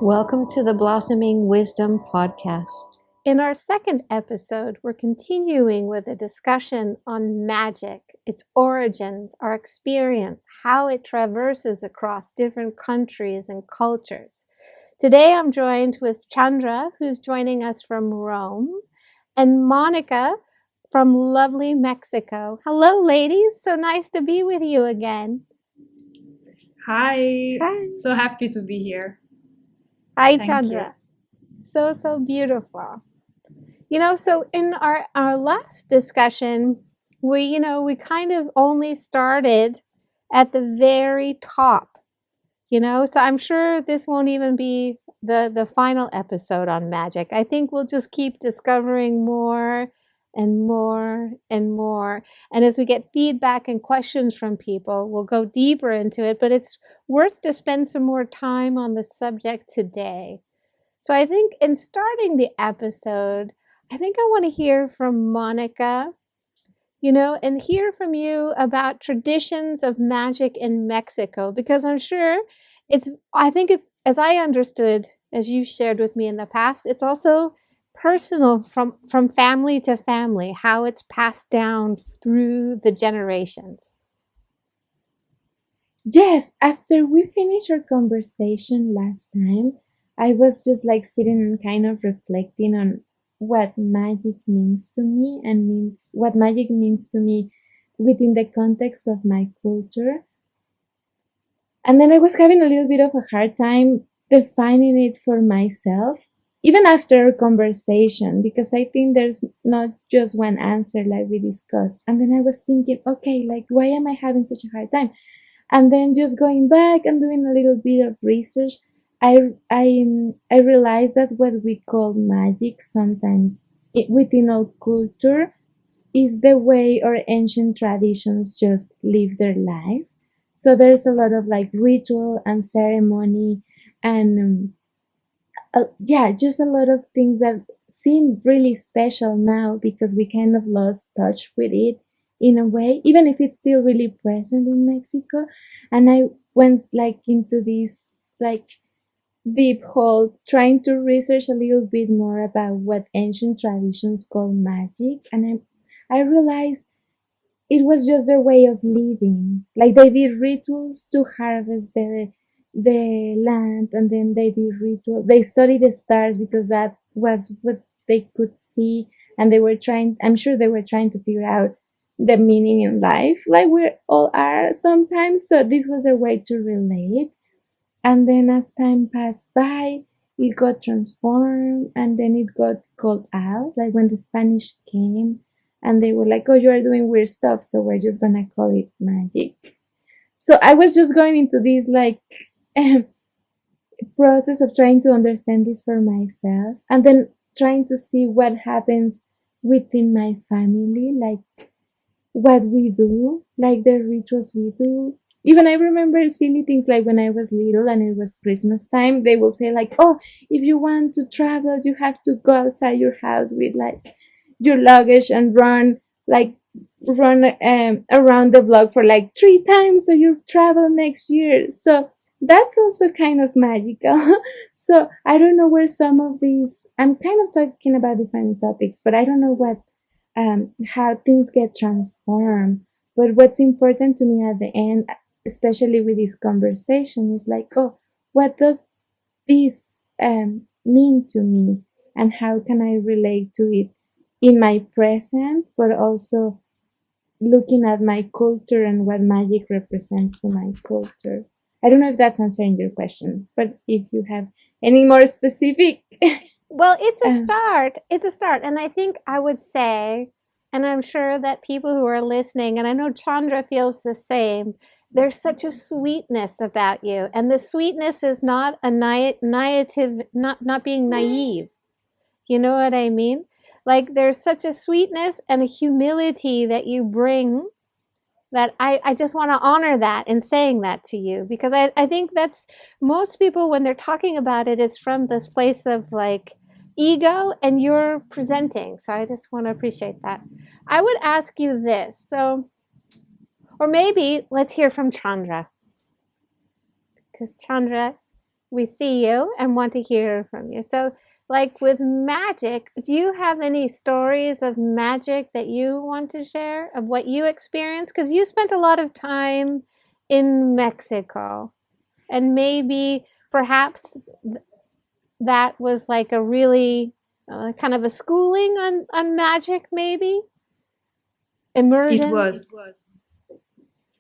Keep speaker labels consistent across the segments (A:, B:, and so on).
A: Welcome to the Blossoming Wisdom Podcast.
B: In our second episode, we're continuing with a discussion on magic, its origins, our experience, how it traverses across different countries and cultures. Today, I'm joined with Chandra, who's joining us from Rome, and Monica from lovely Mexico. Hello, ladies. So nice to be with you again.
C: Hi.
B: Hi.
C: So happy to be here.
B: Hi,
C: Thank
B: Chandra. So beautiful. So in our last discussion, we kind of only started at the very top, so I'm sure this won't even be the final episode on magic. I think we'll just keep discovering more and more and more. And as we get feedback and questions from people, we'll go deeper into it, but it's worth to spend some more time on the subject today. So I think in starting the episode, I think I want to hear from Monica, and hear from you about traditions of magic in Mexico, because I'm sure I think it's, as I understood, as you shared with me in the past, it's also personal from family to family, how it's passed down through the generations.
D: Yes, after we finished our conversation last time, I was just like sitting and kind of reflecting on what magic means to me and what magic means to me within the context of my culture. And then I was having a little bit of a hard time defining it for myself, even after our conversation, because I think there's not just one answer like we discussed. And then I was thinking, okay, like, why am I having such a hard time? And then just going back and doing a little bit of research, I realized that what we call magic sometimes within our culture is the way our ancient traditions just live their life. So there's a lot of like ritual and ceremony and just a lot of things that seem really special now because we kind of lost touch with it in a way, even if it's still really present in Mexico. And I went like into this like deep hole trying to research a little bit more about what ancient traditions call magic, and I realized it was just their way of living. Like they did rituals to harvest the land, and then they did ritual. They studied the stars because that was what they could see, and I'm sure they were trying to figure out the meaning in life, like we all are sometimes. So this was their way to relate. And then as time passed by, it got transformed, and then it got called out, like when the Spanish came and they were like, oh, you are doing weird stuff, so we're just gonna call it magic. So I was just going into this like process of trying to understand this for myself, and then trying to see what happens within my family, like what we do, like the rituals we do. Even I remember silly things like when I was little and it was Christmas time, they will say like, oh, if you want to travel, you have to go outside your house with like your luggage and run around the block for like 3 times so you travel next year. So that's also kind of magical. So I don't know where some of these, I'm kind of talking about different topics, but I don't know how things get transformed. But what's important to me at the end, especially with this conversation, is like, oh, what does this mean to me, and how can I relate to it in my present, but also looking at my culture and what magic represents to my culture. I don't know if that's answering your question, but if you have any more specific.
B: Well, it's a start. It's a start. And I think I would say, and I'm sure that people who are listening, and I know Chandra feels the same, there's such a sweetness about you. And the sweetness is not a naive, not being naive. You know what I mean? Like there's such a sweetness and a humility that you bring that I just want to honor that in saying that to you, because I think that's most people when they're talking about it, it's from this place of like ego, and you're presenting. So I just want to appreciate that. I would ask you this. So, or maybe let's hear from Chandra, because Chandra, we see you and want to hear from you. So, like with magic, do you have any stories of magic that you want to share of what you experienced? Because you spent a lot of time in Mexico, and maybe perhaps that was like a really kind of a schooling on magic, maybe
C: It
B: immersion.
C: was.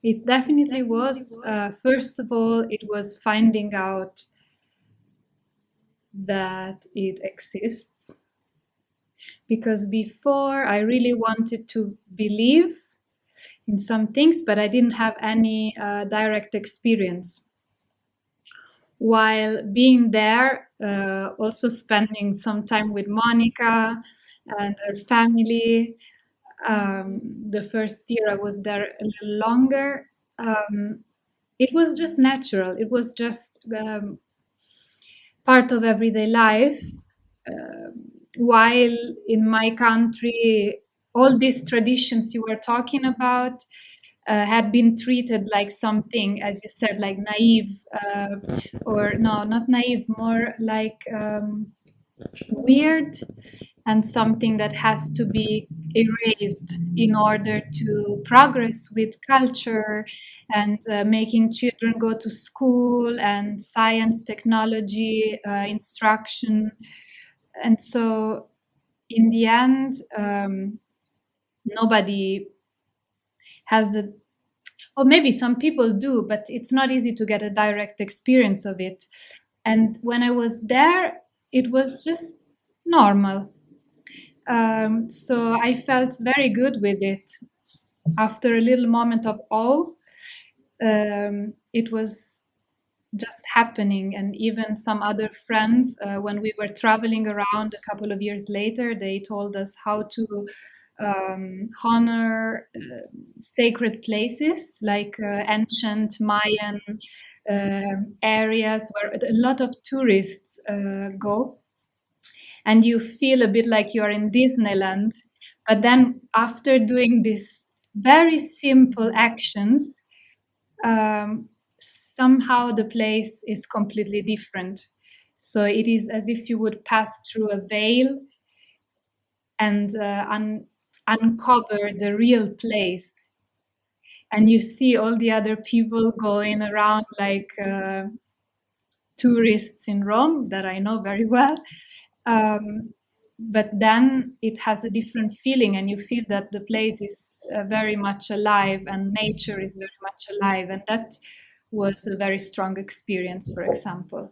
C: It definitely was. First of all, it was finding out that it exists. Because before I really wanted to believe in some things, but I didn't have any direct experience. While being there, also spending some time with Monica and her family. The first year I was there a little longer. It was just natural. It was just part of everyday life. While in my country, all these traditions you were talking about had been treated like something, as you said, like naive, or no, not naive, more like weird, and something that has to be erased in order to progress with culture and making children go to school and science, technology, instruction. And so in the end, nobody has a, or maybe some people do, but it's not easy to get a direct experience of it. And when I was there, it was just normal. So I felt very good with it. After a little moment of awe, it was just happening. And even some other friends, when we were traveling around a couple of years later, they told us how to honor sacred places like ancient Mayan areas where a lot of tourists go. And you feel a bit like you're in Disneyland. But then after doing these very simple actions, somehow the place is completely different. So it is as if you would pass through a veil and uncover the real place. And you see all the other people going around like tourists in Rome that I know very well. But then it has a different feeling, and you feel that the place is very much alive and nature is very much alive. And that was a very strong experience, for example.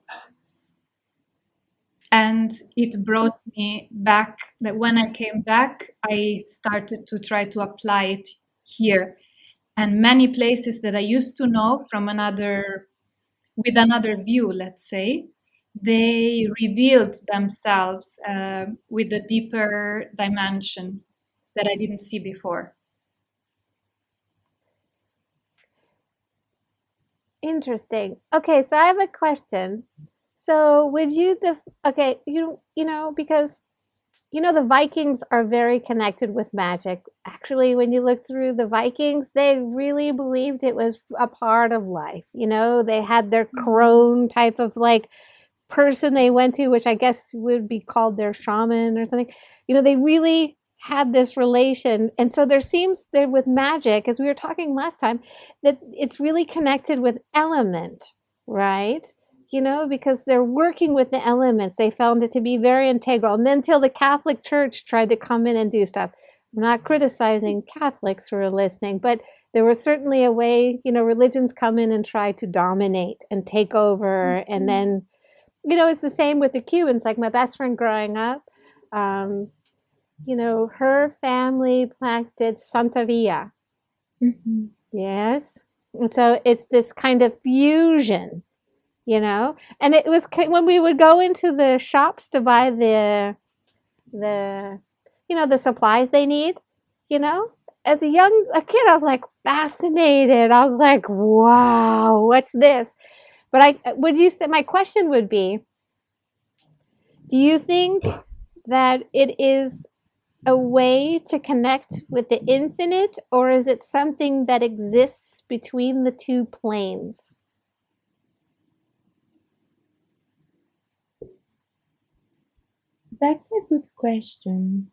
C: And it brought me back, that when I came back, I started to try to apply it here. And many places that I used to know from with another view, let's say, they revealed themselves with a deeper dimension that I didn't see before.
B: Interesting. Okay, so I have a question. So would you okay, you know, because you know the Vikings are very connected with magic. Actually, when you look through the Vikings, they really believed it was a part of life. You know, they had their crone type of like person they went to, which I guess would be called their shaman or something. You know, they really had this relation. And so there seems there with magic, as we were talking last time, that it's really connected with element, right? You know, because they're working with the elements. They found it to be very integral. And then until the Catholic Church tried to come in and do stuff. I'm not criticizing Catholics who are listening, but there was certainly a way, you know, religions come in and try to dominate and take over. And then, you know, it's the same with the Cubans. Like my best friend growing up, you know, her family planted Santeria.
D: Mm-hmm.
B: Yes. And so it's this kind of fusion, you know, and it was when we would go into the shops to buy the you know, the supplies they need, you know, as a kid, I was like fascinated. I was like, wow, what's this? But would you say, my question would be, do you think that it is a way to connect with the infinite, or is it something that exists between the two planes?
D: That's a good question.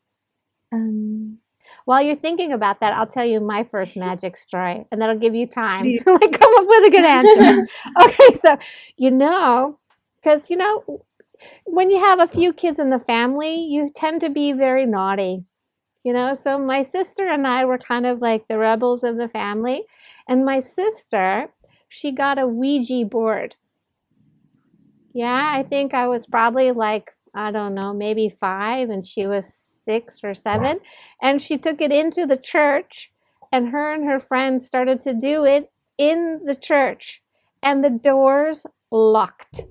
D: Um,
B: While you're thinking about that, I'll tell you my first magic story, and that'll give you time
C: Please.
B: to like come up with a good answer. Okay, so because when you have a few kids in the family, you tend to be very naughty. So my sister and I were kind of like the rebels of the family, and my sister, she got a Ouija board. Yeah, I think I was probably like, I don't know, maybe 5 and she was 6 or 7. And she took it into the church, and her friends started to do it in the church, and the doors locked.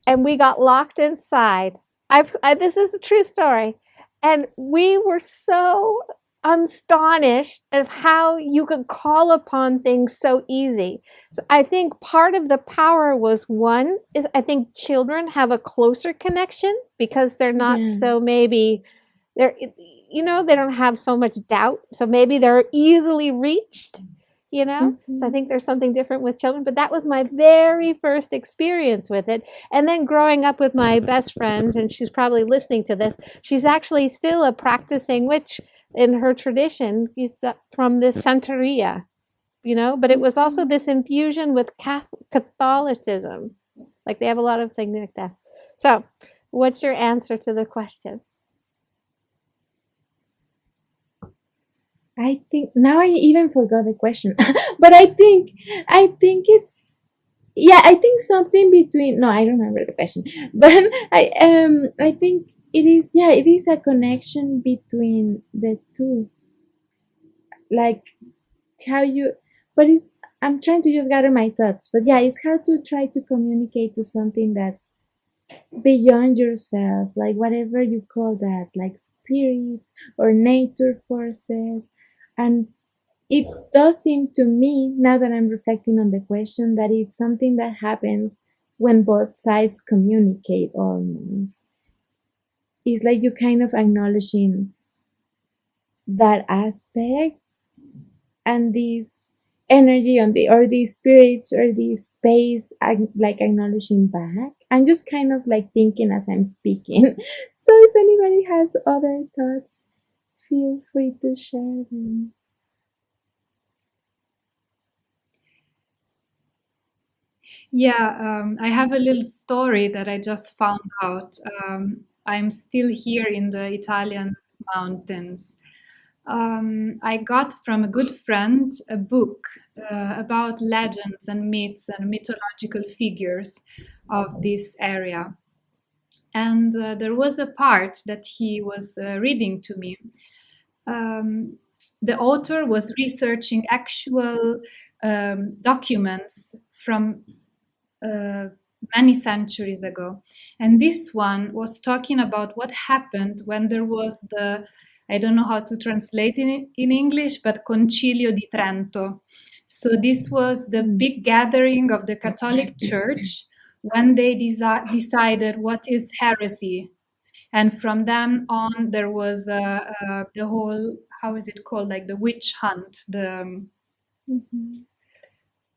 B: And we got locked inside. This is a true story. And we were so astonished of how you could call upon things so easy. So I think part of the power was one is I think children have a closer connection because they're not
D: yeah.
B: so maybe they're they don't have so much doubt. So maybe they're easily reached. So I think there's something different with children, but that was my very first experience with it. And then growing up with my best friend, and she's probably listening to this, she's actually still a practicing witch in her tradition from the Santeria, but it was also this infusion with Catholicism. Like they have a lot of things like that. So what's your answer to the question?
D: I think now I even forgot the question, but I think it's I think something between. No, I don't remember the question, but I think it is a connection between the two, like how you. But I'm trying to just gather my thoughts, but yeah, it's hard to try to communicate to something that's beyond yourself, like whatever you call that, like spirits or nature forces. And it does seem to me, now that I'm reflecting on the question, that it's something that happens when both sides communicate almost. It's like you kind of acknowledging that aspect and this energy or these spirits or this space like acknowledging back. I'm just kind of like thinking as I'm speaking. So if anybody has other thoughts, feel free to share them.
C: Yeah, I have a little story that I just found out. I'm still here in the Italian mountains. I got from a good friend a book about legends and myths and mythological figures of this area. And there was a part that he was reading to me. The author was researching actual documents from many centuries ago. And this one was talking about what happened when there was I don't know how to translate in English, but Concilio di Trento. So this was the big gathering of the Catholic Church when they decided what is heresy. And from then on, there was the whole, how is it called, like the witch hunt,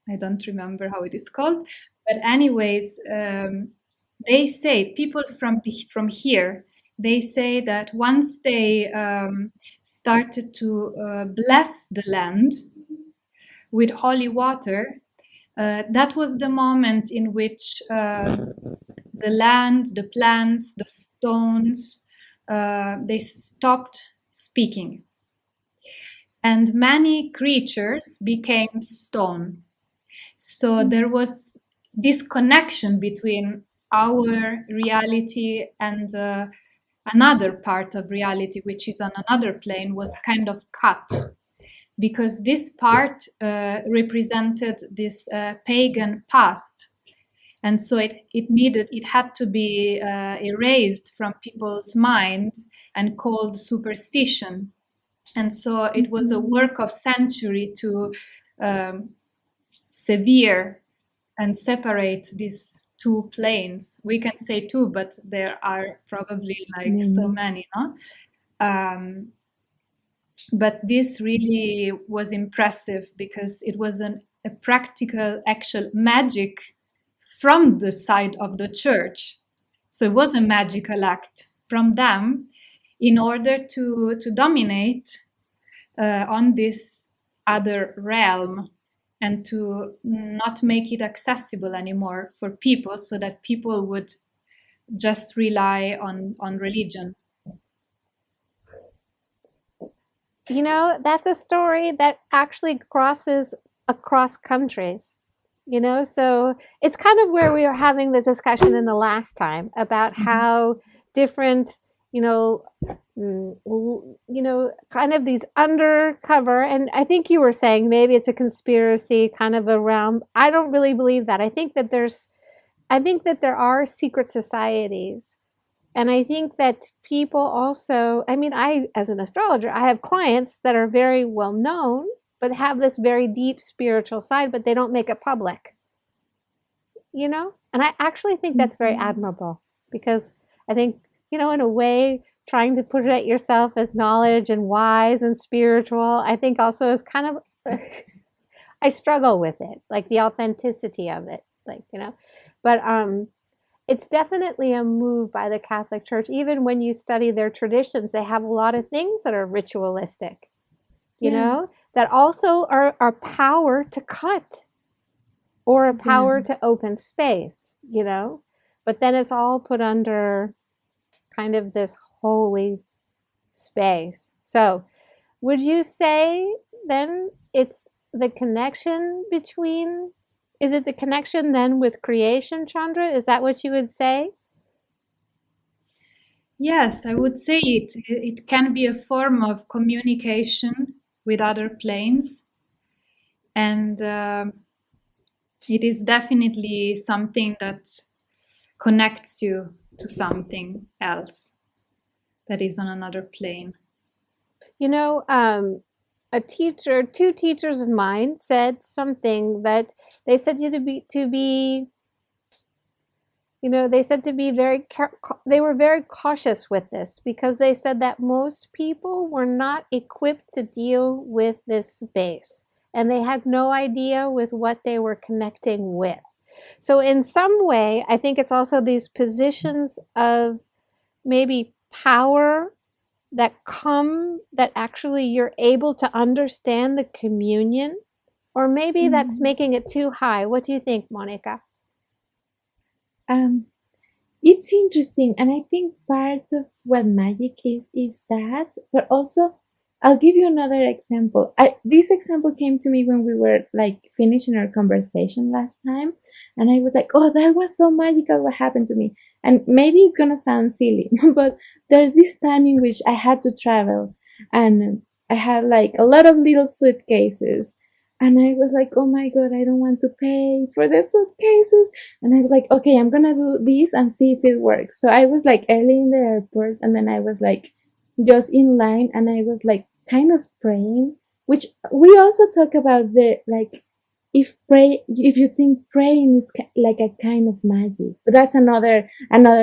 C: I don't remember how it is called. But anyways, they say, people from here, they say that once they started to bless the land with holy water, that was the moment in which the land, the plants, the stones, they stopped speaking. And many creatures became stone. So there was this connection between our reality and another part of reality, which is on another plane, was kind of cut. Because this part represented this pagan past. And so it had to be erased from people's mind and called superstition. And so it was a work of century to sever and separate these two planes. We can say two, but there are probably like so many, no? But this really was impressive because it was a practical, actual magic from the side of the church. So it was a magical act from them in order to dominate on this other realm and to not make it accessible anymore for people, so that people would just rely on religion.
B: You know, that's a story that actually crosses across countries. You know, so it's kind of where we were having the discussion in the last time about how different, kind of these undercover, and I think you were saying maybe it's a conspiracy kind of around. I don't really believe that. I think that there are secret societies. And I think that people also, I mean, as an astrologer, I have clients that are very well known, but have this very deep spiritual side, but they don't make it public, And I actually think that's very admirable, because I think, in a way, trying to put it yourself as knowledge and wise and spiritual, I think also is kind of, I struggle with it, like the authenticity of it, but it's definitely a move by the Catholic Church. Even when you study their traditions, they have a lot of things that are ritualistic, that also are power to cut or a power to open space, but then it's all put under kind of this holy space. So would you say then it's the connection between, is it the connection then with creation, Chandra? Is that what you would say?
C: Yes, I would say it can be a form of communication with other planes, and it is definitely something that connects you to something else that is on another plane.
B: Two teachers of mine said something that they said they were very cautious with this, because they said that most people were not equipped to deal with this space, and they had no idea with what they were connecting with. So in some way, I think it's also these positions of maybe power that actually you're able to understand the communion, or maybe that's making it too high. What do you think, Monica?
D: It's interesting, and I think part of what magic is that, but also I'll give you another example. This example came to me when we were finishing our conversation last time, and I was like, oh, that was so magical what happened to me. And maybe it's gonna sound silly, but there's this time in which I had to travel, and I had a lot of little suitcases, and I was like, oh my God, I don't want to pay for the suitcases. And I was like, okay, I'm gonna do this and see if it works. So I was early in the airport, and then I was just in line, and I was kind of praying, which we also talk about if you think praying is a kind of magic, but that's another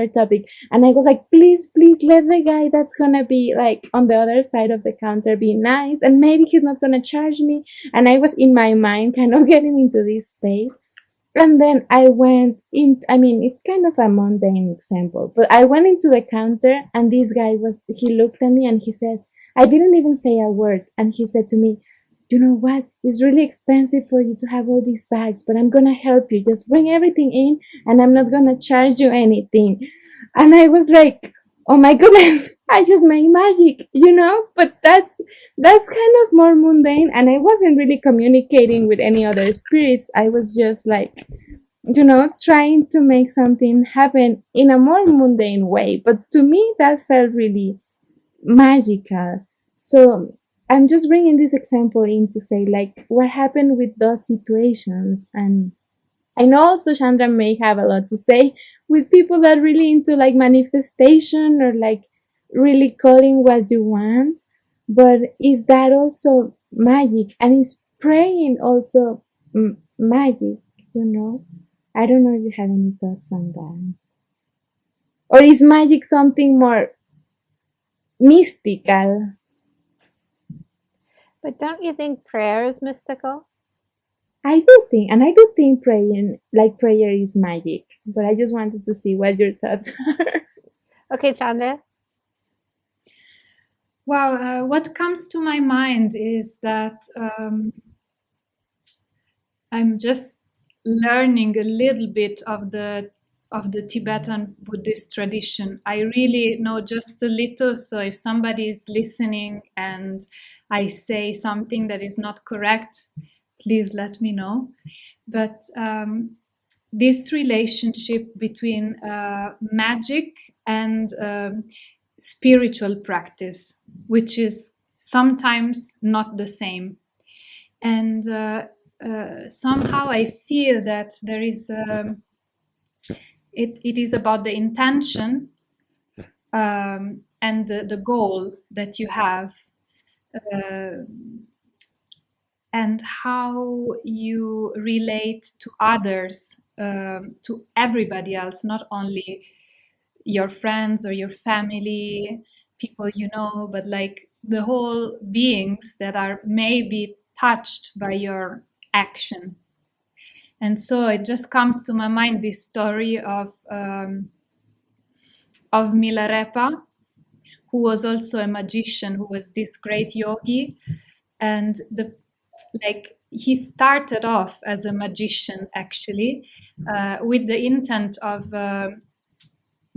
D: topic. And I was like, please let the guy that's gonna be on the other side of the counter be nice, and maybe he's not gonna charge me. And I was in my mind kind of getting into this space. And then I went in, it's kind of a mundane example, but I went into the counter, and this guy he looked at me and he said, I didn't even say a word. And he said to me, you know what? It's really expensive for you to have all these bags, but I'm going to help you. Just bring everything in, and I'm not going to charge you anything. And I was like, oh my goodness, I just made magic, but that's kind of more mundane. And I wasn't really communicating with any other spirits. I was just trying to make something happen in a more mundane way. But to me, that felt really magical. So I'm just bringing this example in to say what happened with those situations. And I know also Chandra may have a lot to say with people that are really into manifestation, or really calling what you want. But is that also magic? And is praying also magic? I don't know if you have any thoughts on that. Or is magic something more mystical?
B: But don't you think prayer is mystical?
D: I do think prayer is magic, but I just wanted to see what your thoughts are.
B: Okay, Chandra.
C: Wow, what comes to my mind is that I'm just learning a little bit of the Tibetan Buddhist tradition. I really know just a little, so if somebody is listening and I say something that is not correct, please let me know. But this relationship between magic and spiritual practice, which is sometimes not the same. And somehow I feel that there is, it is about the intention and the goal that you have. And how you relate to others, to everybody else, not only your friends or your family, people you know, but like the whole beings that are maybe touched by your action. And so it just comes to my mind this story of Milarepa, who was also a magician, who was this great yogi, and he started off as a magician actually, with the intent of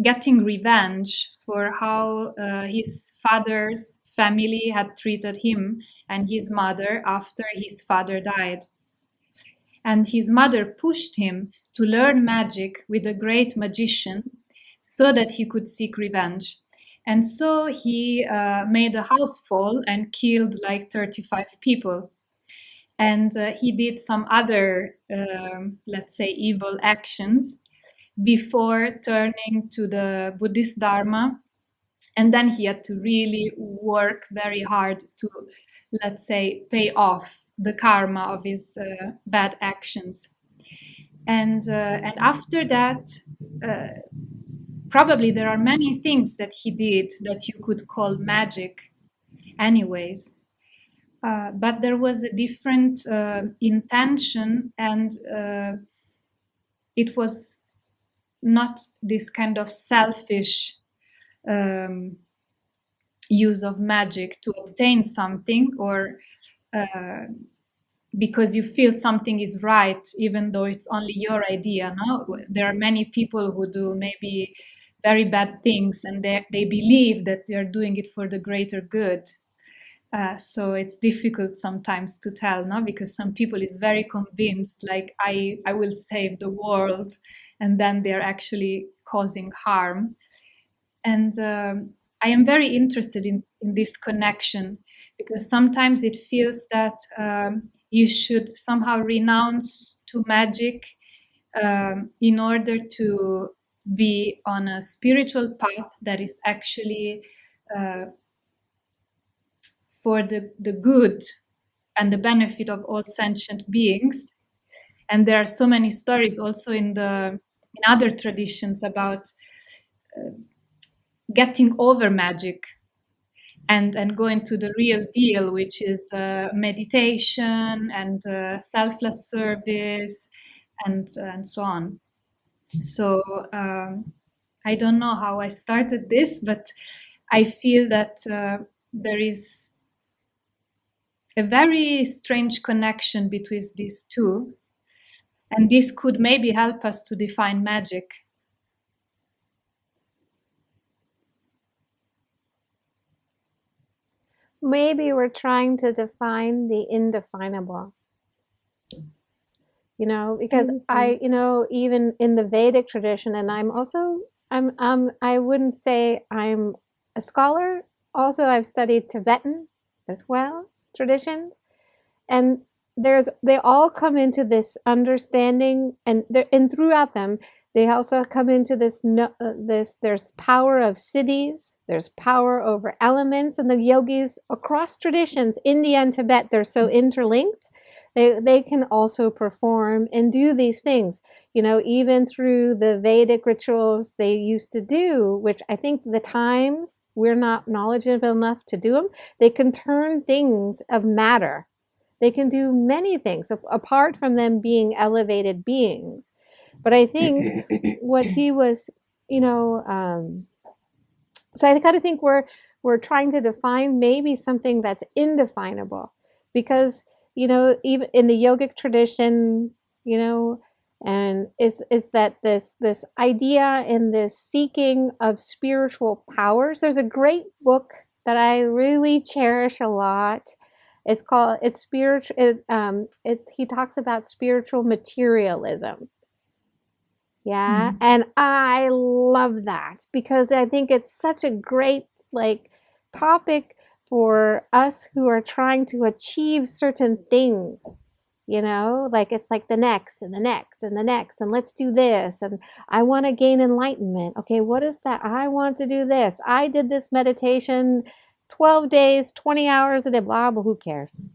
C: getting revenge for how his father's family had treated him and his mother after his father died. And his mother pushed him to learn magic with a great magician so that he could seek revenge. And so he made a house fall and killed like 35 people. And he did some other, let's say, evil actions before turning to the Buddhist Dharma. And then he had to really work very hard to, let's say, pay off the karma of his bad actions. And after that, probably there are many things that he did that you could call magic anyways. But there was a different intention, and it was not this kind of selfish use of magic to obtain something, or because you feel something is right, even though it's only your idea. No, there are many people who do maybe very bad things, and they believe that they are doing it for the greater good. So it's difficult sometimes to tell, no? Because some people is very convinced, like I will save the world, and then they're actually causing harm. And I am very interested in this connection, because sometimes it feels that you should somehow renounce to magic in order to be on a spiritual path that is actually for the good and the benefit of all sentient beings. And there are so many stories also in other traditions about getting over magic and going to the real deal, which is meditation and selfless service and so on. So I don't know how I started this, but I feel that there is a very strange connection between these two, and this could maybe help us to define magic.
B: Maybe we're trying to define the indefinable. You know, because even in the Vedic tradition, and I wouldn't say I'm a scholar. Also, I've studied Tibetan as well, traditions, and they all come into this understanding, and throughout them, they also come into this there's power of cities, there's power over elements, and the yogis across traditions, India and Tibet, they're so interlinked. They can also perform and do these things, you know, even through the Vedic rituals they used to do, which I think the times we're not knowledgeable enough to do them. They can turn things of matter. They can do many things apart from them being elevated beings. But I think what he was, so I kind of think we're trying to define maybe something that's indefinable, because even in the yogic tradition, and is that this idea and this seeking of spiritual powers. There's a great book that I really cherish a lot. It's spiritual. He talks about spiritual materialism. Yeah, and I love that because I think it's such a great topic for us who are trying to achieve certain things. It's like the next and the next and the next, and let's do this, and I want to gain enlightenment. Okay, what is that? I want to do this. I did this meditation 12 days, 20 hours a day, blah, blah, who cares?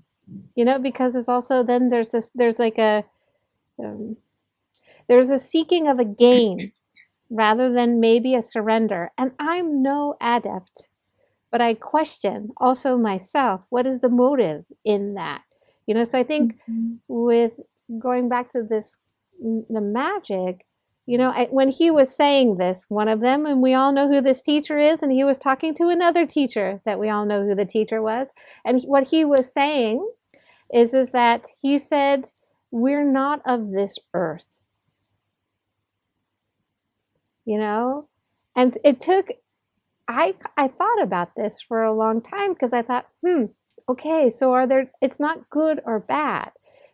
B: Because it's also then there's a seeking of a gain rather than maybe a surrender. And I'm no adept, but I question also myself, what is the motive in that? So I think with going back to this, the magic, when he was saying this, one of them, and we all know who this teacher is, and he was talking to another teacher that we all know who the teacher was. And what he was saying is that he said, we're not of this earth. And it took, I thought about this for a long time because I thought, okay, so it's not good or bad,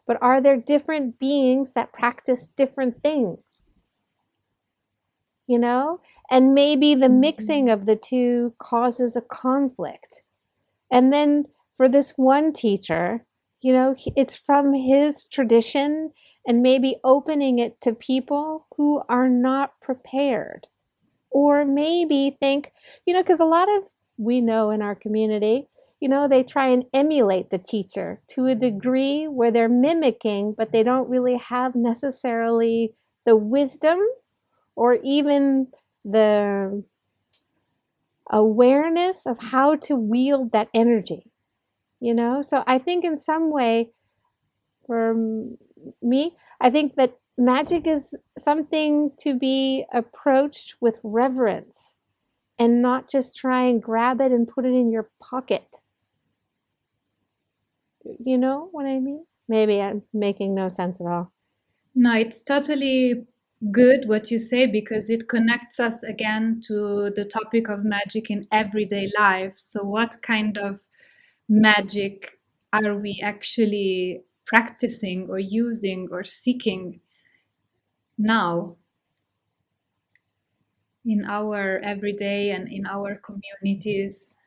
B: but are there different beings that practice different things? And maybe the mixing of the two causes a conflict. And then for this one teacher, it's from his tradition and maybe opening it to people who are not prepared, or maybe think, because a lot of, we know in our community, they try and emulate the teacher to a degree where they're mimicking, but they don't really have necessarily the wisdom or even the awareness of how to wield that energy. So I think in some way, for me, I think that magic is something to be approached with reverence and not just try and grab it and put it in your pocket. You know what I mean? Maybe I'm making no sense at all.
C: No, it's totally good what you say, because it connects us again to the topic of magic in everyday life. So what kind of magic are we actually practicing or using or seeking now in our everyday and in our communities?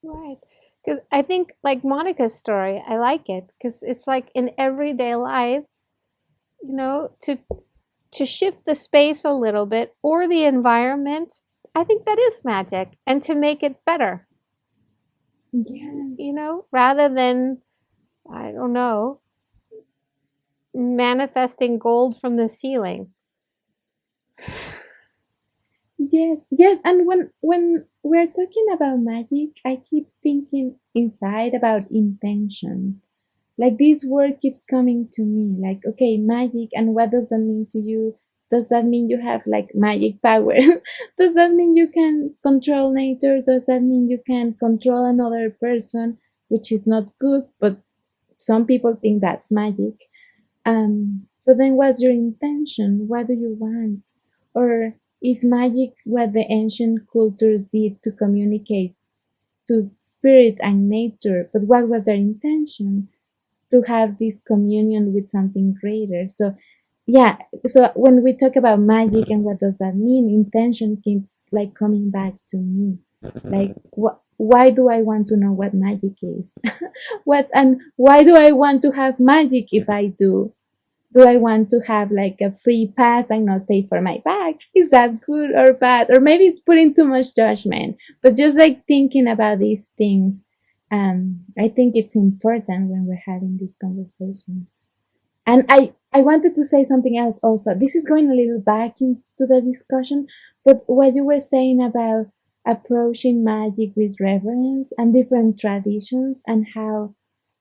B: Right. Because I think like Monica's story, I like it because it's like in everyday life, to shift the space a little bit or the environment. I think that is magic, and to make it better.
D: Yeah.
B: Rather than, I don't know, manifesting gold from the ceiling.
D: Yes, and when we're talking about magic, I keep thinking inside about intention. Like this word keeps coming to me, like, okay, magic, and what does that mean to you? Does that mean you have like magic powers? Does that mean you can control nature? Does that mean you can control another person, which is not good, but some people think that's magic. But then what's your intention? What do you want? Or is magic what the ancient cultures did to communicate to spirit and nature? But what was their intention? To have this communion with something greater. So yeah, so when we talk about magic and what does that mean, intention keeps like coming back to me. Like why do I want to know what magic is? And why do I want to have magic? If I do I want to have like a free pass and not pay for my bag? Is that good or bad? Or maybe it's putting too much judgment, but just like thinking about these things, I think it's important when we're having these conversations. And I wanted to say something else also. This is going a little back into the discussion, but what you were saying about approaching magic with reverence and different traditions, and how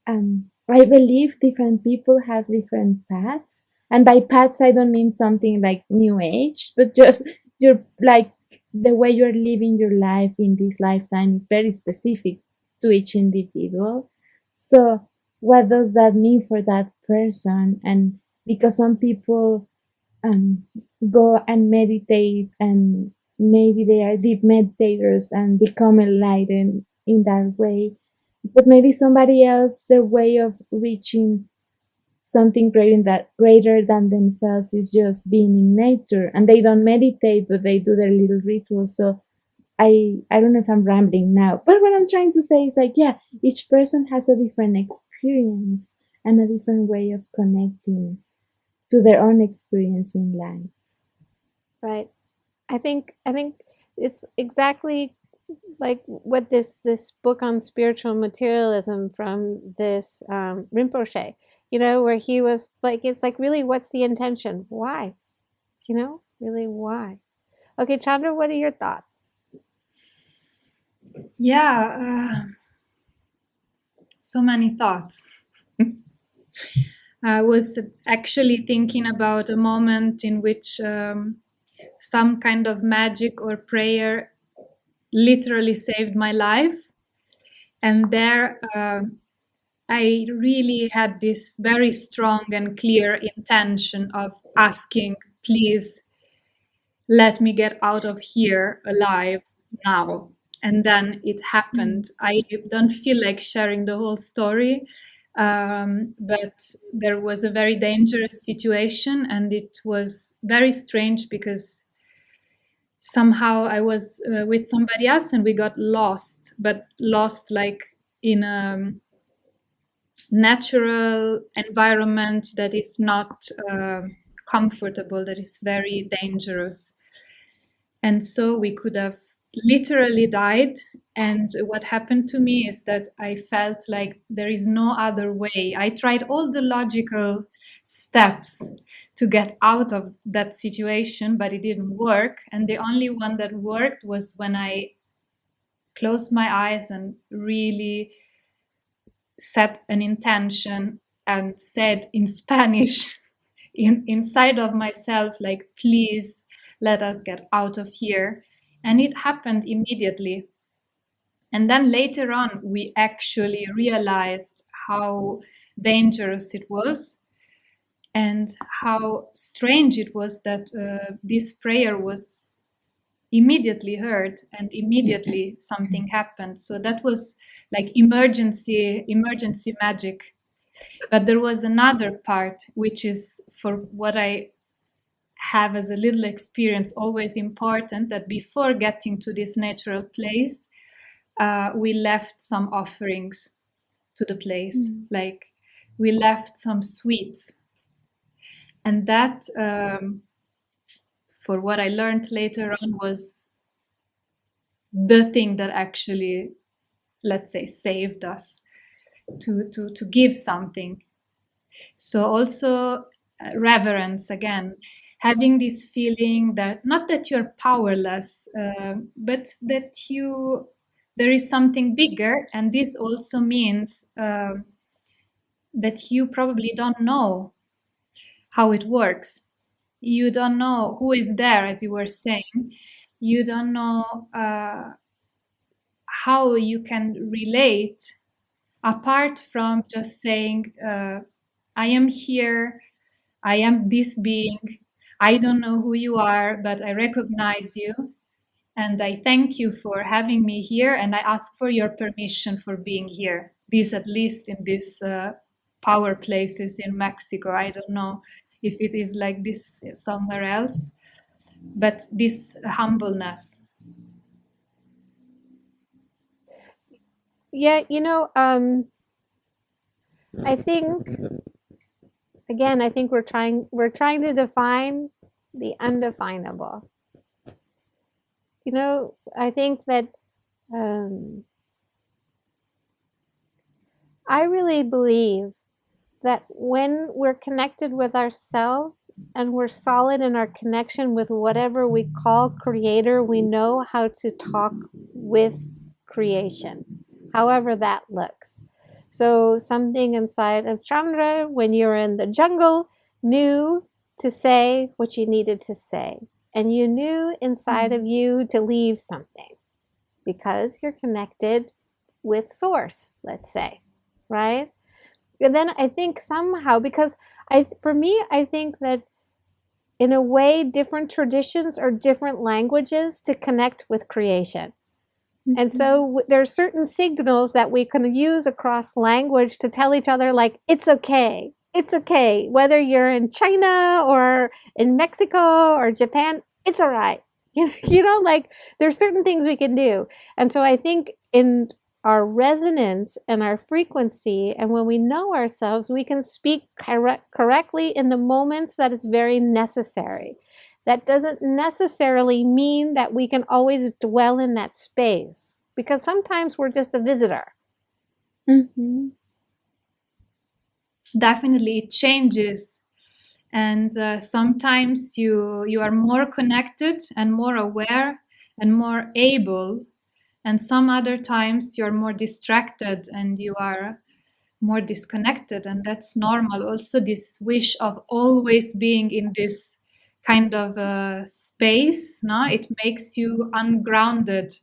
D: I believe different people have different paths. And by paths, I don't mean something like New Age, but just you're like the way you're living your life in this lifetime is very specific to each individual. So what does that mean for that person? And because some people um, go and meditate, and maybe they are deep meditators and become enlightened in that way, but maybe somebody else, their way of reaching something greater than themselves is just being in nature, and they don't meditate, but they do their little rituals. So I don't know if I'm rambling now, but what I'm trying to say is like, yeah, each person has a different experience and a different way of connecting to their own experience in life.
B: Right. I think it's exactly like what this book on spiritual materialism from this Rinpoche, where he was like, it's like, really, what's the intention? Why? Really, why? Okay, Chandra, what are your thoughts?
C: Yeah, so many thoughts. I was actually thinking about a moment in which some kind of magic or prayer literally saved my life. And there I really had this very strong and clear intention of asking, please let me get out of here alive now. And then it happened. I don't feel like sharing the whole story, but there was a very dangerous situation, and it was very strange because somehow I was with somebody else and we got lost, but lost like in a natural environment that is not comfortable, that is very dangerous. And so we could have literally died. And what happened to me is that I felt like there is no other way. I tried all the logical steps to get out of that situation, but it didn't work. And the only one that worked was when I closed my eyes and really set an intention and said in Spanish, inside of myself, like, please let us get out of here. And it happened immediately. And then later on, we actually realized how dangerous it was and how strange it was that this prayer was immediately heard and immediately something happened. So that was like emergency magic. But there was another part, which is, for what I have as a little experience, always important, that before getting to this natural place, we left some offerings to the place. Like we left some sweets. And that, for what I learned later on, was the thing that actually, let's say, saved us, to give something. So also reverence, again, having this feeling that not that you're powerless, but that there is something bigger, and this also means that you probably don't know how it works. You don't know who is there, as you were saying. You don't know how you can relate apart from just saying, I am here, I am this being, I don't know who you are, but I recognize you. And I thank you for having me here, and I ask for your permission for being here. This, at least in these power places in Mexico. I don't know if it is like this somewhere else, but this humbleness.
B: Yeah, I think, again, I think we're trying to define the undefinable. I think that I really believe that when we're connected with ourselves and we're solid in our connection with whatever we call creator, we know how to talk with creation, however that looks. So something inside of Chandra, when you're in the jungle, knew to say what you needed to say. and you knew inside of you to leave something because you're connected with source, let's say, right? And then I think somehow, because for me, I think that in a way, different traditions are different languages to connect with creation. And so there are certain signals that we can use across language to tell each other, like, it's okay. It's okay. Whether you're in China or in Mexico or Japan, it's all right. You know, like there's certain things we can do. And so I think in our resonance and our frequency, and when we know ourselves, we can speak correctly in the moments that it's very necessary. That doesn't necessarily mean that we can always dwell in that space, because sometimes we're just a visitor.
D: Mm-hmm.
C: Definitely, it changes. And sometimes you are more connected and more aware and more able. And some other times you're more distracted and you are more disconnected. And that's normal. Also, this wish of always being in this kind of space, no? It makes you ungrounded.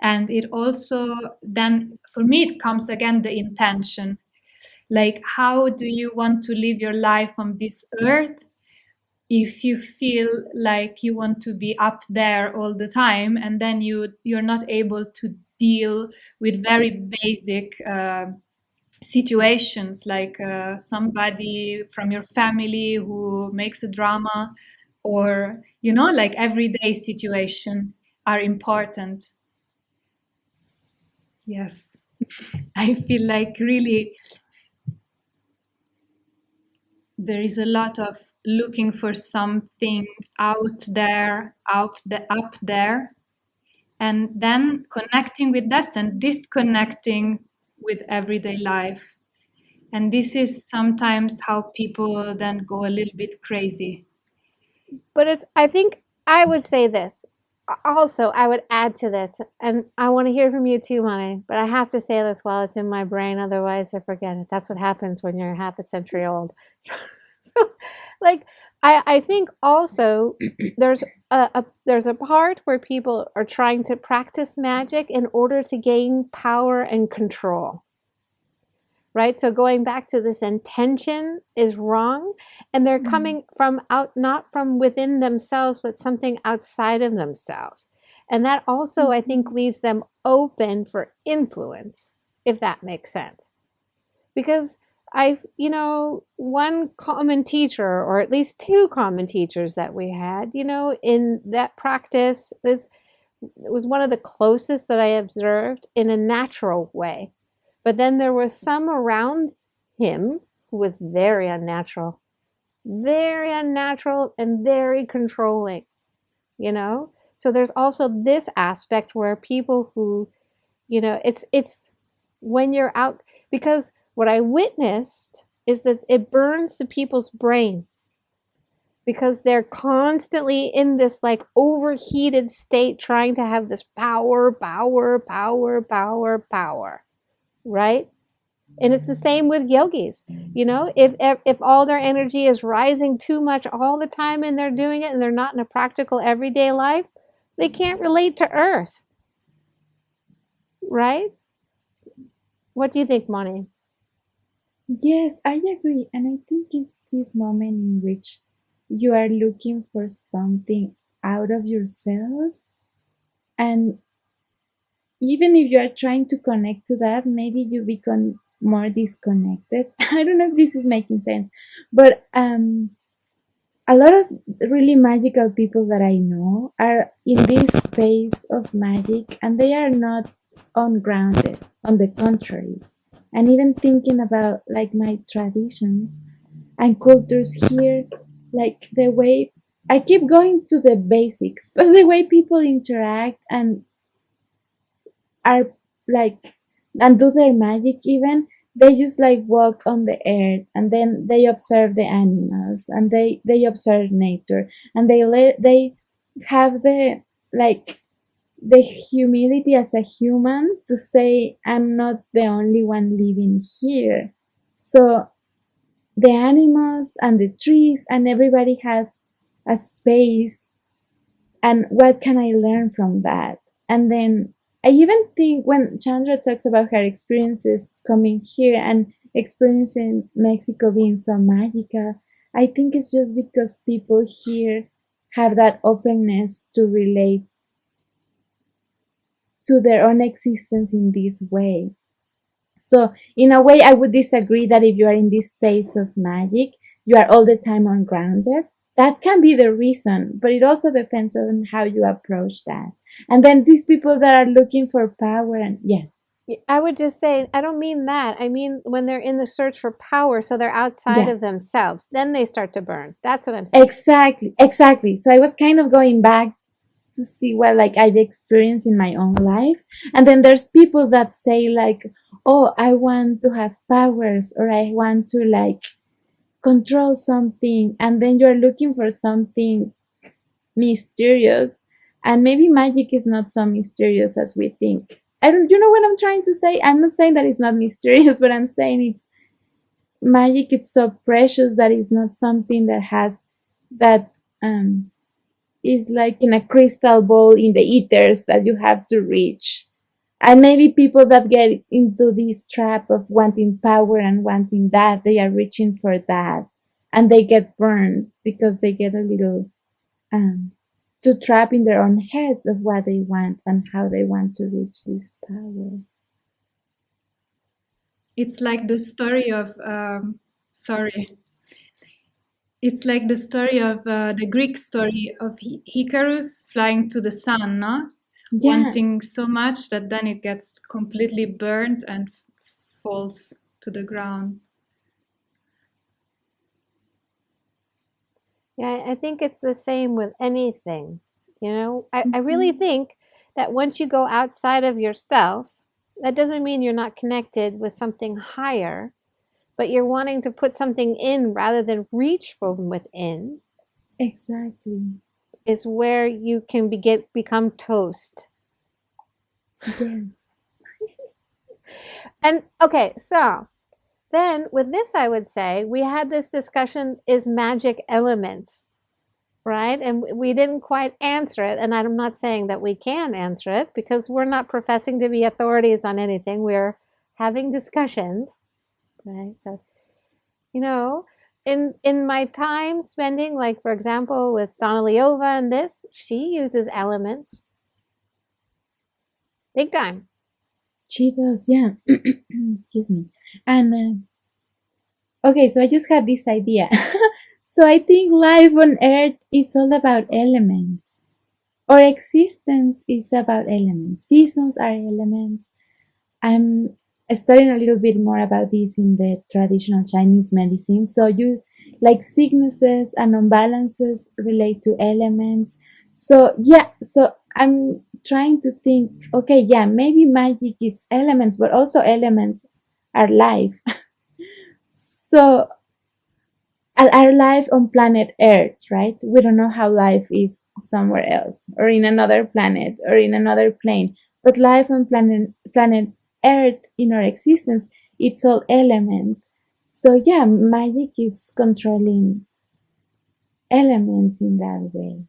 C: And it also, then for me, it comes again the intention. Like, how do you want to live your life on this earth if you feel like you want to be up there all the time, and then you're not able to deal with very basic situations, like somebody from your family who makes a drama, or like everyday situation are important. Yes. I feel like really there is a lot of looking for something out there, up there, and then connecting with this and disconnecting with everyday life. And this is sometimes how people then go a little bit crazy.
B: But I think I would say this. Also, I would add to this, and I want to hear from you too, Mane, but I have to say this while it's in my brain, otherwise I forget it. That's what happens when you're half a century old. Like, I think also there's a part where people are trying to practice magic in order to gain power and control. Right? So going back to this intention is wrong, and they're coming from out, not from within themselves, but something outside of themselves. And that also, I think, leaves them open for influence, if that makes sense. Because one common teacher, or at least two common teachers that we had, in that practice, it was one of the closest that I observed in a natural way. But then there was some around him who was very unnatural and very controlling, So there's also this aspect where people who, it's when you're out, because what I witnessed is that it burns the people's brain, because they're constantly in this like overheated state, trying to have this power, right? And it's the same with yogis. If all their energy is rising too much all the time and they're doing it and they're not in a practical everyday life, they can't relate to earth, right? What do you think, Moni?
D: Yes, I agree. And I think it's this moment in which you are looking for something out of yourself. And even if you are trying to connect to that, maybe you become more disconnected. I don't know if this is making sense, but a lot of really magical people that I know are in this space of magic, and they are not ungrounded. On the contrary, and even thinking about like my traditions and cultures here, like the way I keep going to the basics, but the way people interact and are like and do their magic, even they just like walk on the earth, and then they observe the animals, and they observe nature, and they have the like the humility as a human to say, I'm not the only one living here. So the animals and the trees and everybody has a space and what can I learn from that? And then I even think when Chandra talks about her experiences coming here and experiencing Mexico being so magical, I think it's just because people here have that openness to relate to their own existence in this way. So in a way, I would disagree that if you are in this space of magic, you are all the time ungrounded. That can be the reason, but it also depends on how you approach that. And then these people that are looking for power and
B: I would just say, I don't mean that. I mean when they're in the search for power, so they're outside
D: Yeah.
B: of themselves, then they start to burn. That's what I'm saying.
D: Exactly. So I was kind of going back to see what like I've experienced in my own life. And then there's people that say like, oh, I want to have powers, or I want to like control something. And then you're looking for something mysterious. And maybe magic is not so mysterious as we think. You know what I'm trying to say? I'm not saying that it's not mysterious, but I'm saying it's magic. It's so precious that it's not something that has that, is like in a crystal ball in the ethers that you have to reach. And maybe people that get into this trap of wanting power and wanting that, they are reaching for that. And they get burned because they get a little too trapped in their own head of what they want and how they want to reach this power.
C: It's like the story of it's like the story of the Greek story of Icarus flying to the sun, no?
D: Yeah,
C: Wanting so much that then it gets completely burnt and falls to the ground.
B: Yeah, I think it's the same with anything. You know, I really think that once you go outside of yourself, that doesn't mean you're not connected with something higher, but you're wanting to put something in rather than reach from within
D: exactly.
B: is where you can become toast.
D: Yes.
B: And okay, so then with this, I would say we had this discussion, is magic elements, right? And we didn't quite answer it. And I'm not saying that we can answer it because we're not professing to be authorities on anything. We're having discussions, right? So, you know, in my time spending, like for example, with Donna Leova and this, she uses elements big time.
D: She does, yeah. Excuse me. And okay, so I just had this idea. So I think life on Earth is all about elements. Our existence is about elements. Seasons are elements. I'm studying a little bit more about this in the traditional Chinese medicine. So you like sicknesses and imbalances relate to elements. So yeah, so I'm trying to think, okay, yeah, maybe magic is elements, but also elements are life. So our life on planet Earth, right? We don't know how life is somewhere else or in another planet or in another plane. But life on planet Earth in our existence, it's all elements. So yeah, magic is controlling elements in that way.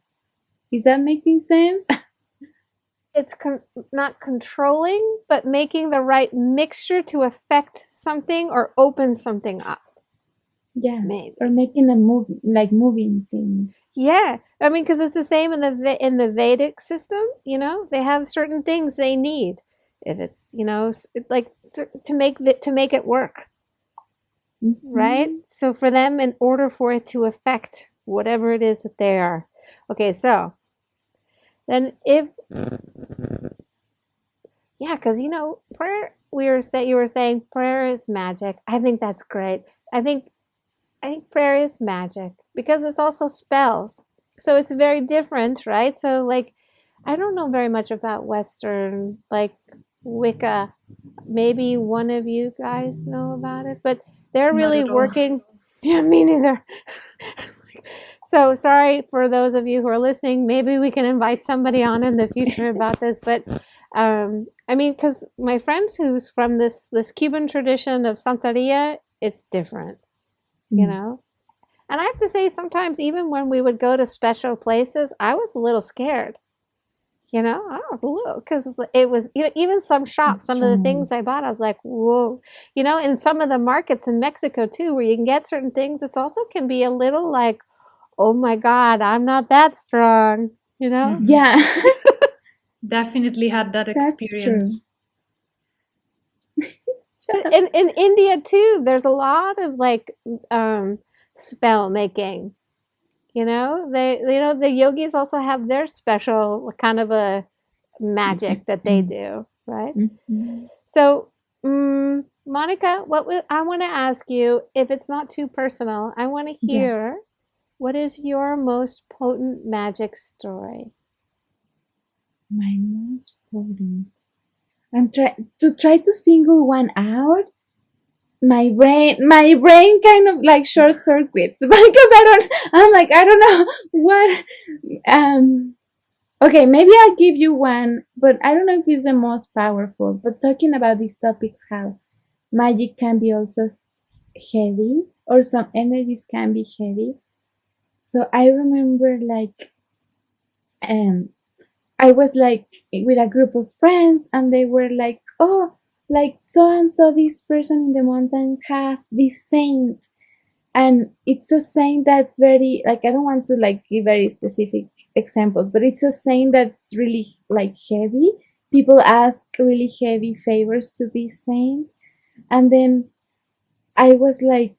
D: Is that making sense?
B: It's not controlling, but making the right mixture to affect something or open something up.
D: Yeah,
B: Maybe.
D: or making a move, like moving things.
B: Yeah, I mean, because it's the same in the Vedic system. You know, they have certain things they need. If it's like to make it work, right? So for them, in order for it to affect whatever it is that they are, okay. So then, because prayer. You were saying prayer is magic. I think that's great. I think prayer is magic because it's also spells. So it's very different, right? So like, I don't know very much about Western, like Wicca. Maybe one of you guys know about it, but they're
C: Not
B: really
C: at all.
B: working. Yeah, me neither. So sorry for those of you who are listening. Maybe we can invite somebody on in the future about this. But I mean, because my friend who's from this Cuban tradition of Santeria, it's different. You know, And I have to say, sometimes even when we would go to special places, I was a little scared. I was a little, because it was even some shops, some of the things I bought, I was like, whoa. In some of the markets in Mexico too, where you can get certain things, it's also can be a little like, oh my God, I'm not that strong,
D: Yeah,
C: Definitely had that
D: that's true.
C: experience.
B: In India too, there's a lot of like spell making. The yogis also have their special kind of a magic that they do, right?
D: Mhm.
B: So, Monica, I want to ask you, if it's not too personal, I want to
D: Yeah.
B: hear, what is your most potent magic story?
D: My most potent. I'm try to single one out. My brain kind of like short circuits because I don't know what. Okay, maybe I'll give you one, but I don't know if it's the most powerful. But talking about these topics, how magic can be also heavy, or some energies can be heavy. So I remember I was like with a group of friends, and they were like, oh, like so and so, this person in the mountains has this saint, and it's a saint that's very, like, I don't want to like give very specific examples, but it's a saint that's really like heavy. People ask really heavy favors to this saint, and then I was like,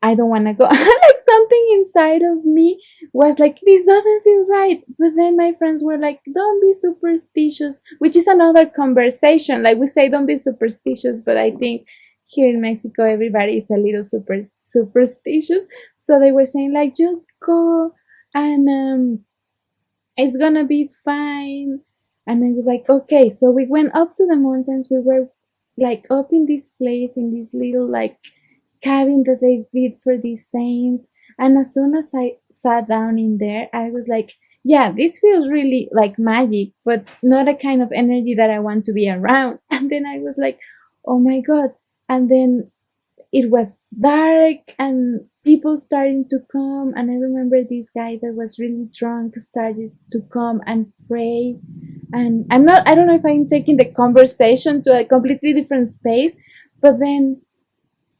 D: I don't want to go. Like something inside of me was like, this doesn't feel right. But then my friends were like, don't be superstitious, which is another conversation. Like we say, don't be superstitious, but I think here in Mexico, everybody is a little superstitious. So they were saying like, just go and it's gonna be fine. And I was like, okay. So we went up to the mountains. We were like up in this place, in this little like cabin that they did for this saint. And as soon as I sat down in there, I was like, yeah, this feels really like magic, but not a kind of energy that I want to be around. And then I was like, oh my God. And then it was dark and people starting to come. And I remember this guy that was really drunk started to come and pray. And I don't know if I'm taking the conversation to a completely different space, but then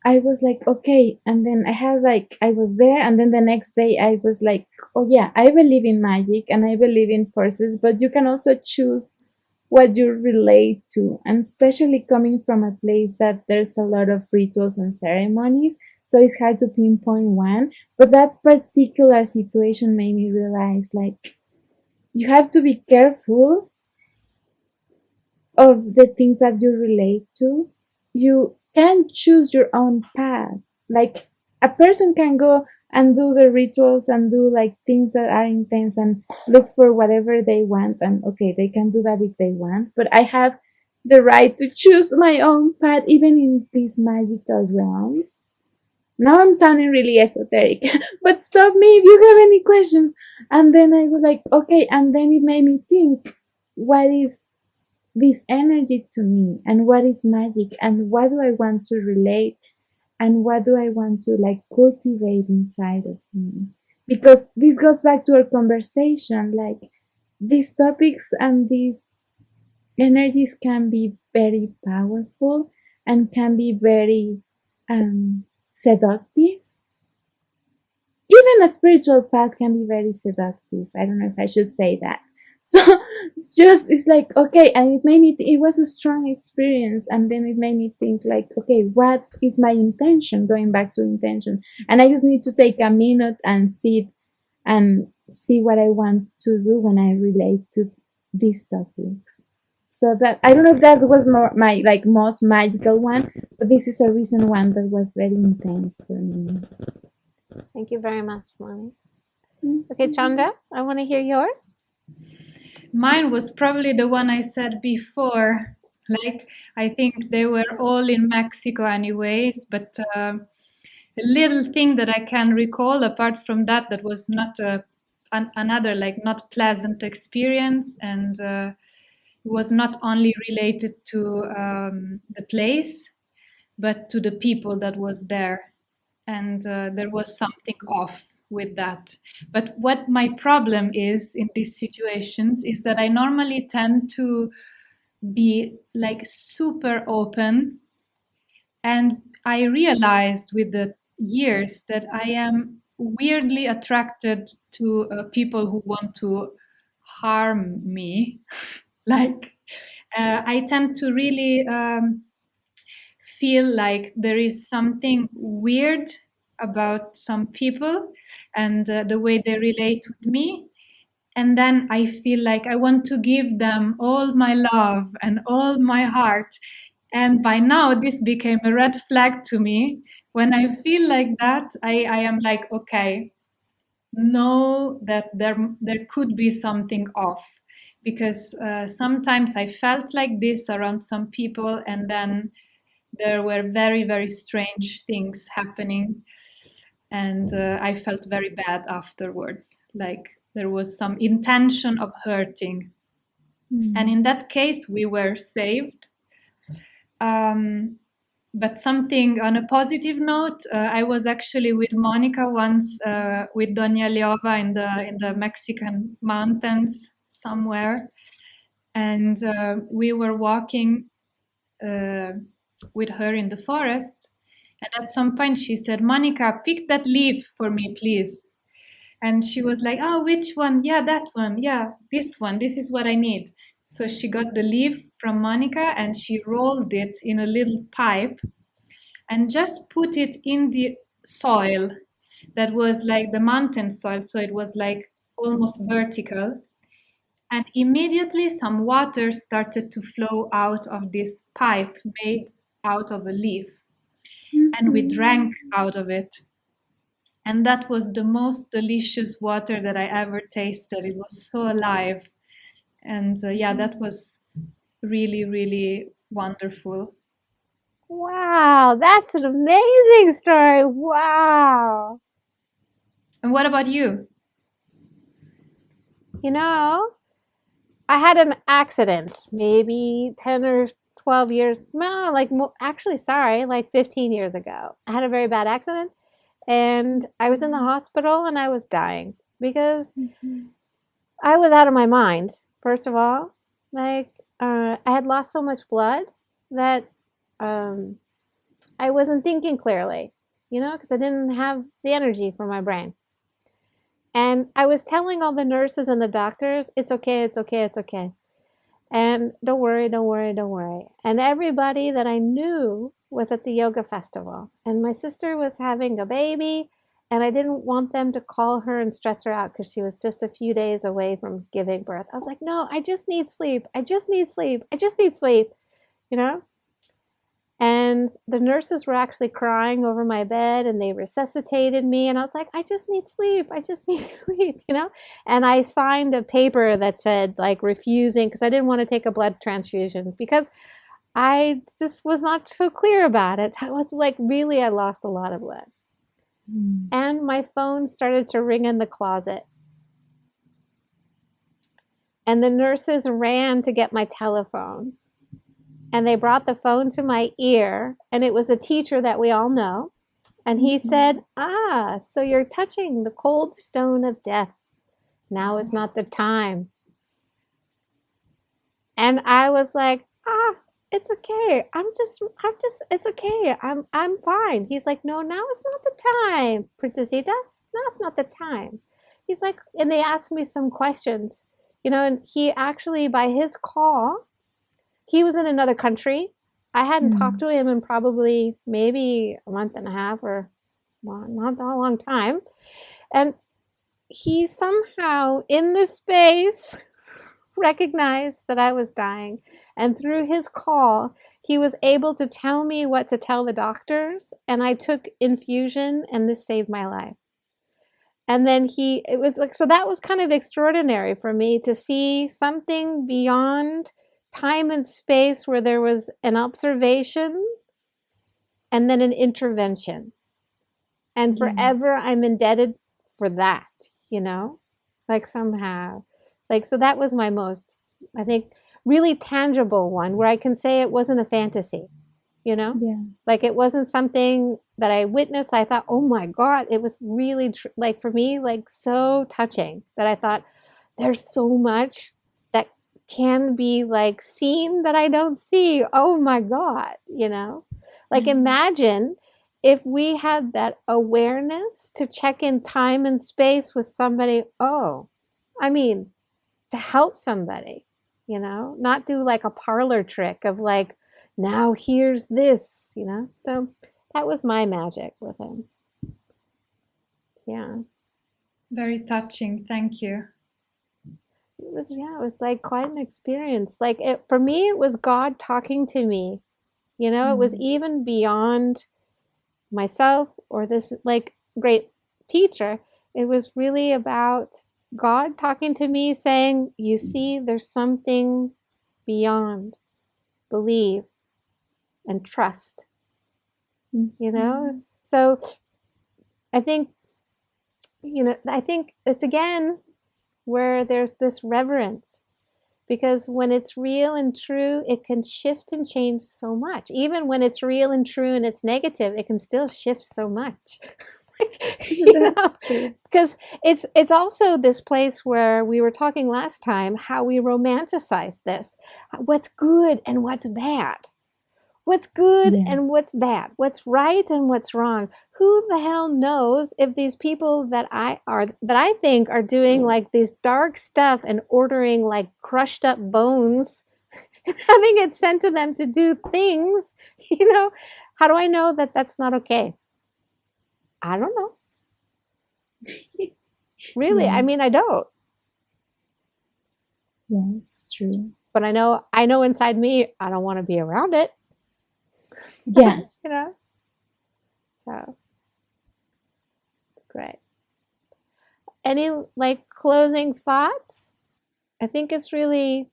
D: I was like, okay. And then I was there. And then the next day I was like, oh yeah, I believe in magic and I believe in forces, but you can also choose what you relate to. And especially coming from a place that there's a lot of rituals and ceremonies. So it's hard to pinpoint one. But that particular situation made me realize like, you have to be careful of the things that you relate to. You can choose your own path. Like a person can go and do the rituals and do like things that are intense and look for whatever they want, and okay, they can do that if they want, but I have the right to choose my own path even in these magical realms. Now I'm sounding really esoteric, but stop me if you have any questions. And then I was like, okay, and then it made me think, what is this energy to me, and what is magic, and what do I want to relate, and what do I want to like cultivate inside of me? Because this goes back to our conversation, like these topics and these energies can be very powerful and can be very seductive. Even a spiritual path can be very seductive. I don't know if I should say that. So just it's like, okay, and it was a strong experience, and then it made me think like, okay, what is my intention? Going back to intention, and I just need to take a minute and sit and see what I want to do when I relate to these topics. So that, I don't know if that was my like most magical one, but this is a recent one that was very intense for me.
B: Thank you very much, Mommy. Okay, Chandra, I want to hear yours.
C: Mine was probably the one I said before. Like, I think they were all in Mexico anyways, but a little thing that I can recall apart from that was not another like not pleasant experience, and it was not only related to the place, but to the people that was there. and there was something off with that. But what my problem is in these situations is that I normally tend to be like super open, and I realized with the years that I am weirdly attracted to people who want to harm me. Like, I tend to really feel like there is something weird about some people and the way they relate with me. And then I feel like I want to give them all my love and all my heart. And by now, this became a red flag to me. When I feel like that, I am like, okay, know that there could be something off. Because sometimes I felt like this around some people, and then there were very, very strange things happening. And I felt very bad afterwards, like there was some intention of hurting. And in that case, we were saved. But something on a positive note, I was actually with Monica once with Doña Leova in the Mexican mountains somewhere. And we were walking with her in the forest. And at some point she said, Monica, pick that leaf for me, please. And she was like, oh, which one? Yeah, that one. Yeah, this one. This is what I need. So she got the leaf from Monica and she rolled it in a little pipe and just put it in the soil that was like the mountain soil. So it was like almost vertical. And immediately some water started to flow out of this pipe made out of a leaf. And we drank out of it. And that was the most delicious water that I ever tasted. It was so alive. And yeah, that was really, really wonderful.
B: Wow, that's an amazing story. Wow.
C: And what about you?
B: You know, I had an accident maybe 10 or 12 years, no, like actually, sorry, like 15 years ago. I had a very bad accident and I was in the hospital and I was dying because I was out of my mind, first of all. Like, I had lost so much blood that I wasn't thinking clearly, because I didn't have the energy for my brain. And I was telling all the nurses and the doctors, it's okay, it's okay, it's okay. And don't worry, don't worry, don't worry. And everybody that I knew was at the yoga festival. And my sister was having a baby, and I didn't want them to call her and stress her out because she was just a few days away from giving birth. I was like, no, I just need sleep. I just need sleep. I just need sleep, And the nurses were actually crying over my bed and they resuscitated me. And I was like, I just need sleep. I just need sleep, And I signed a paper that said like refusing because I didn't want to take a blood transfusion because I just was not so clear about it. I was like, really, I lost a lot of blood. And my phone started to ring in the closet. And the nurses ran to get my telephone. And they brought the phone to my ear, and it was a teacher that we all know. And he said, so you're touching the cold stone of death. Now is not the time. And I was like, it's okay. It's okay. I'm fine. He's like, no, now is not the time, Princessita. Now is not the time. He's like, and they asked me some questions, and he actually, by his call, he was in another country. I hadn't talked to him in probably maybe a month and a half or not a long time. And he somehow in the space recognized that I was dying. And through his call, he was able to tell me what to tell the doctors. And I took infusion and this saved my life. And then it was like, so that was kind of extraordinary for me to see something beyond time and space where there was an observation and then an intervention. And forever I'm indebted for that, like somehow. Like, so that was my most, I think, really tangible one where I can say it wasn't a fantasy.
D: Yeah.
B: Like it wasn't something that I witnessed. I thought, oh my God, it was really like for me, like so touching that I thought there's so much that can be like seen that I don't see. Oh my God, like imagine if we had that awareness to check in time and space with somebody. Oh, I mean, to help somebody, not do like a parlor trick of like, now here's this, So that was my magic with him. Yeah.
C: Very touching. Thank you.
B: It was like quite an experience. Like for me, it was God talking to me. It was even beyond myself or this like great teacher. It was really about God talking to me saying, you see, there's something beyond. Believe and trust. So I think it's again where there's this reverence, because when it's real and true, it can shift and change so much. Even when it's real and true and it's negative, it can still shift so much. Because it's also this place where we were talking last time, how we romanticize this, what's good and what's bad. What's good and what's bad, what's right and what's wrong. Who the hell knows if these people that I think are doing like this dark stuff and ordering like crushed up bones and having it sent to them to do things, how do I know that that's not okay? I don't know. Really, I mean, I don't.
D: Yeah, it's true.
B: But I know inside me, I don't want to be around it.
D: Yeah.
B: So great. Any like closing thoughts? I think it's really,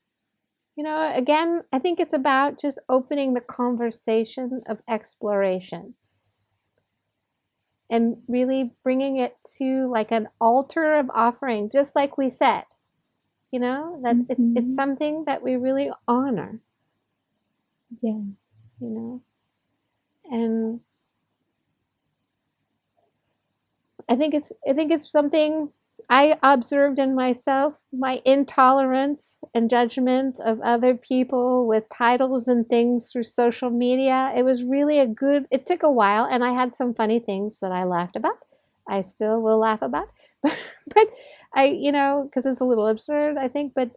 B: again, I think it's about just opening the conversation of exploration and really bringing it to like an altar of offering, just like we said, that it's something that we really honor.
D: Yeah.
B: And I think it's something I observed in myself, my intolerance and judgment of other people with titles and things through social media. It was really it took a while, and I had some funny things that I laughed about. I still will laugh about, but I, because it's a little absurd, I think, but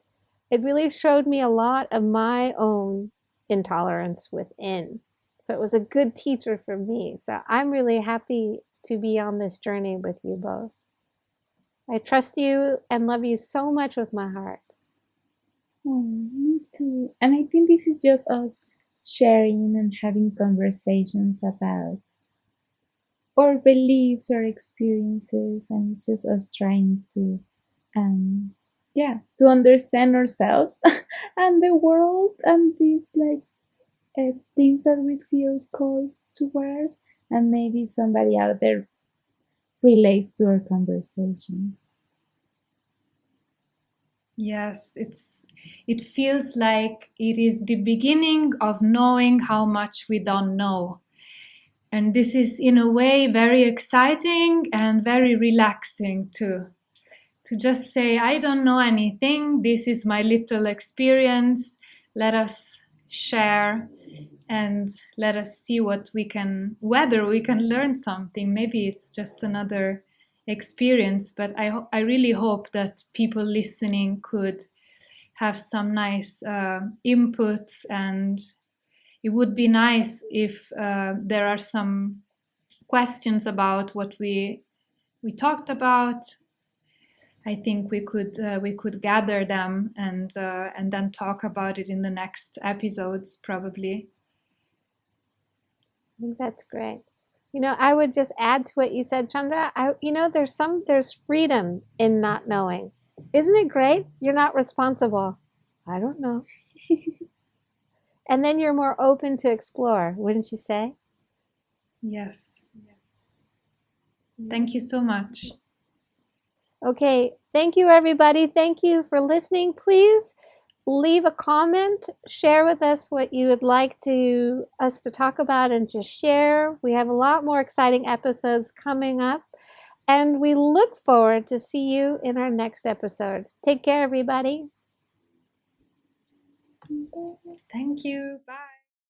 B: it really showed me a lot of my own intolerance within. So it was a good teacher for me. So I'm really happy to be on this journey with you both. I trust you and love you so much with my heart.
D: Oh, me too. And I think this is just us sharing and having conversations about our beliefs or experiences, and it's just us trying to to understand ourselves and the world and these like things that we feel called towards, and maybe somebody out there relates to our conversations.
C: Yes, it feels like it is the beginning of knowing how much we don't know. And this is in a way very exciting and very relaxing too. To just say, I don't know anything, this is my little experience, let us share and let us see whether we can learn something. Maybe it's just another experience, but I really hope that people listening could have some nice inputs, and it would be nice if there are some questions about what we talked about. I think we could gather them and then talk about it in the next episodes, probably.
B: I think that's great. I would just add to what you said, Chandra. There's freedom in not knowing. Isn't it great? You're not responsible. I don't know. And then you're more open to explore, wouldn't you say?
C: Yes. Thank you so much.
B: Okay, thank you everybody. Thank you for listening. Please leave a comment, share with us what you would like us to talk about and just share. We have a lot more exciting episodes coming up, and we look forward to see you in our next episode. Take care, everybody.
C: Thank you. Bye.